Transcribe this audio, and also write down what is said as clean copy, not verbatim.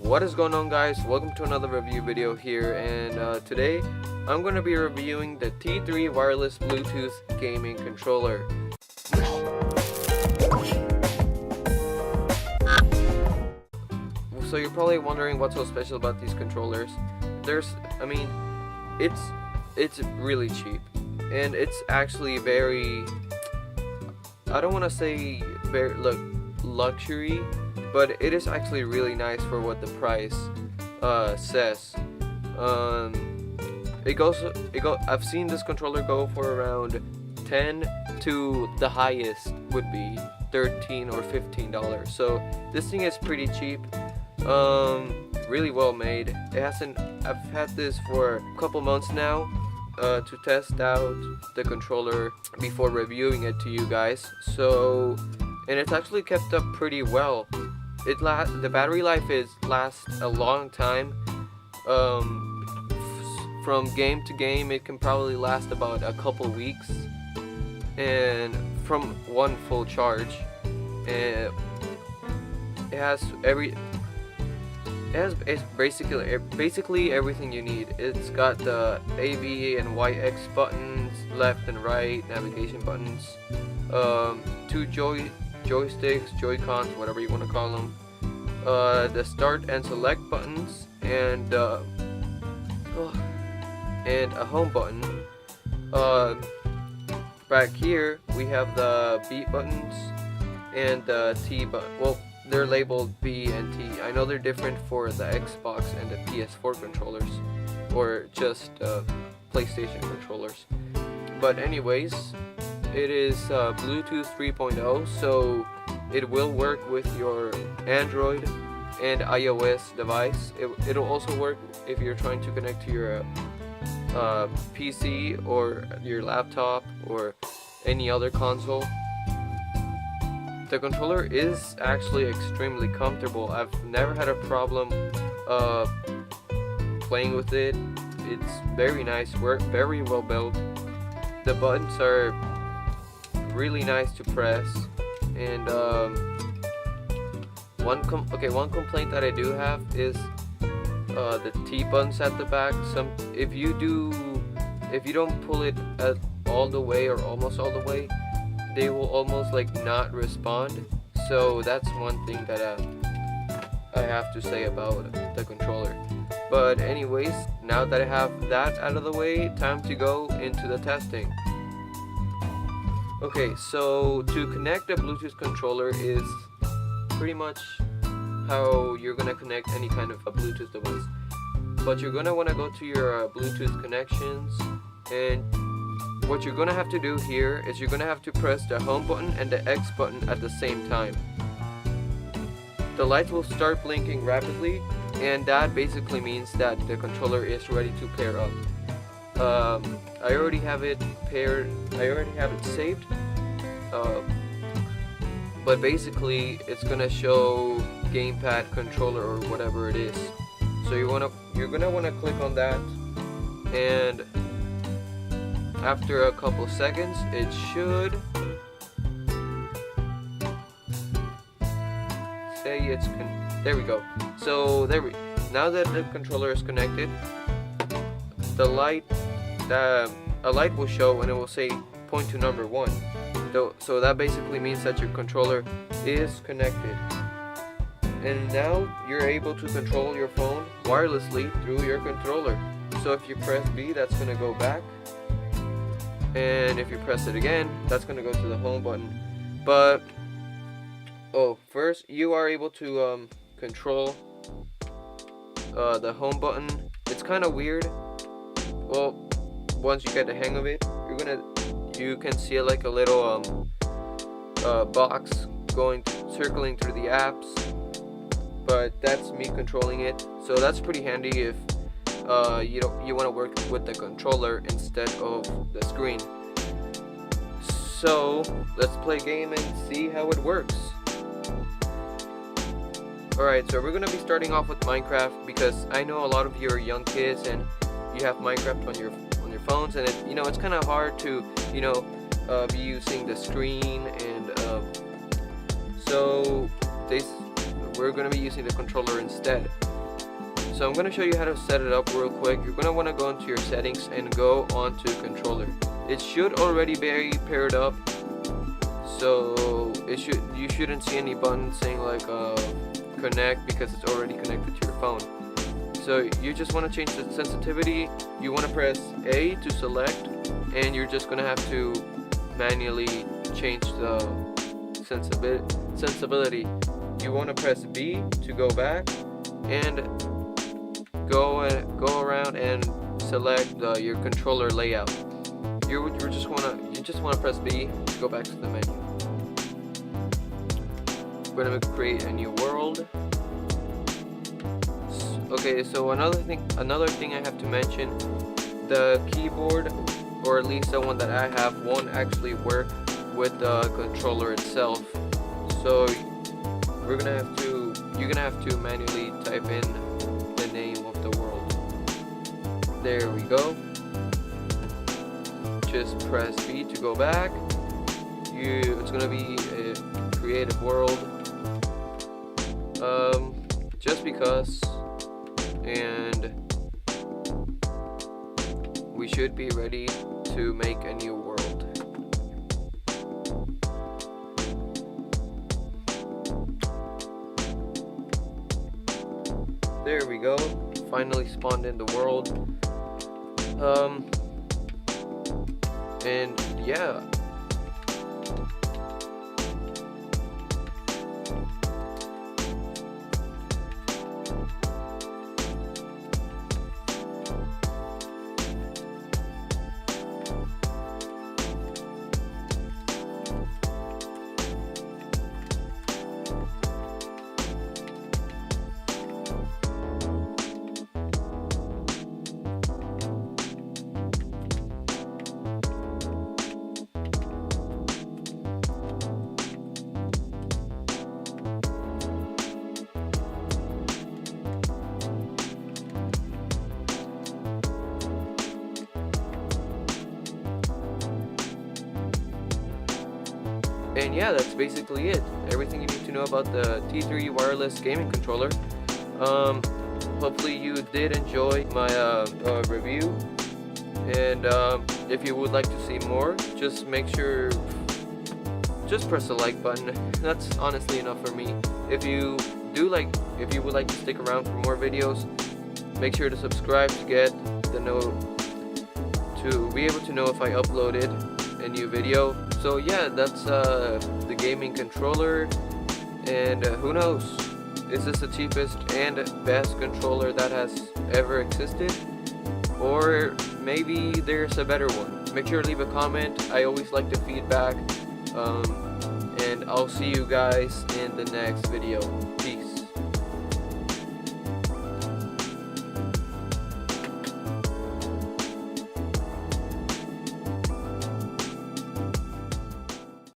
What is going on, guys? Welcome to another review video here, and today I'm going to be reviewing the T3 wireless Bluetooth gaming controller. So you're probably wondering what's so special about these controllers. It's really cheap, and it's actually very, I don't want to say very luxury, but it is actually really nice for what the price says. I've seen this controller go for around 10 to the highest would be $13 or $15. So this thing is pretty cheap. Really well made. I've had this for a couple months now to test out the controller before reviewing it to you guys. And it's actually kept up pretty well. The battery life lasts a long time. From game to game, it can probably last about a couple weeks, and from one full charge. And it's basically everything you need. It's got the AV and YX buttons, left and right navigation buttons, two joysticks, Joy-Cons, whatever you want to call them, the start and select buttons, and a home button. Back here we have the B buttons and the T button. Well, they're labeled B and T. I know they're different for the Xbox and the PS4 controllers, or just PlayStation controllers. But anyways, it is Bluetooth 3.0, so it will work with your Android and iOS device. It'll also work if you're trying to connect to your PC or your laptop or any other console. The controller is actually extremely comfortable. I've never had a problem playing with it. It's very nice, very well built. The buttons are really nice to press, and one complaint that I do have is the T buttons at the back. If you don't pull it all the way or almost all the way, they will almost not respond. So that's one thing that I have to say about the controller. But anyways, now that I have that out of the way, time to go into the testing. Okay, so to connect a Bluetooth controller is pretty much how you're gonna connect any kind of a Bluetooth device. But you're gonna wanna go to your Bluetooth connections, and what you're gonna have to do here is you're gonna have to press the home button and the X button at the same time. The lights will start blinking rapidly, and that basically means that the controller is ready to pair up. I already have it paired. I already have it saved. But basically, it's gonna show gamepad, controller, or whatever it is. So you're gonna wanna click on that, and after a couple seconds, it should say there we go. So now that the controller is connected, a light will show, and it will say point to number 1. So that basically means that your controller is connected. And now you're able to control your phone wirelessly through your controller. So if you press B, that's going to go back. And if you press it again, that's going to go to the home button. But first you are able to control the home button. It's kind of weird. Well, once you get the hang of it, you can see like a little box circling through the apps, but that's me controlling it. So that's pretty handy if you want to work with the controller instead of the screen. So let's play a game and see how it works. Alright, so we're going to be starting off with Minecraft, because I know a lot of you are young kids and you have Minecraft on your phones, and it's kind of hard to be using the screen, and so we're going to be using the controller instead. So I'm going to show you how to set it up real quick. You're going to want to go into your settings and go onto controller. It should already be paired up, so you shouldn't see any buttons saying like connect, because it's already connected to your phone. So you just want to change the sensitivity. You want to press A to select, and you're just going to have to manually change the sensibility. You want to press B to go back, and go around and select your controller layout. You just want to press B to go back to the menu. We're going to create a new world. Okay, so another thing I have to mention, the keyboard, or at least the one that I have, won't actually work with the controller itself. So you're gonna have to manually type in the name of the world. There we go. Just press B to go back. It's gonna be a creative world. Just because, and we should be ready to make a new world. There we go. Finally spawned in the world. And yeah. And yeah, that's basically it. Everything you need to know about the T3 wireless gaming controller. Hopefully you did enjoy my review. And if you would like to see more, just make sure, just press the like button. That's honestly enough for me. If you would like to stick around for more videos, make sure to subscribe to get the to be able to know if I uploaded a new video. So yeah, that's the gaming controller, and who knows, is this the cheapest and best controller that has ever existed, or maybe there's a better one? Make sure to leave a comment. I always like the feedback, and I'll see you guys in the next video. Peace.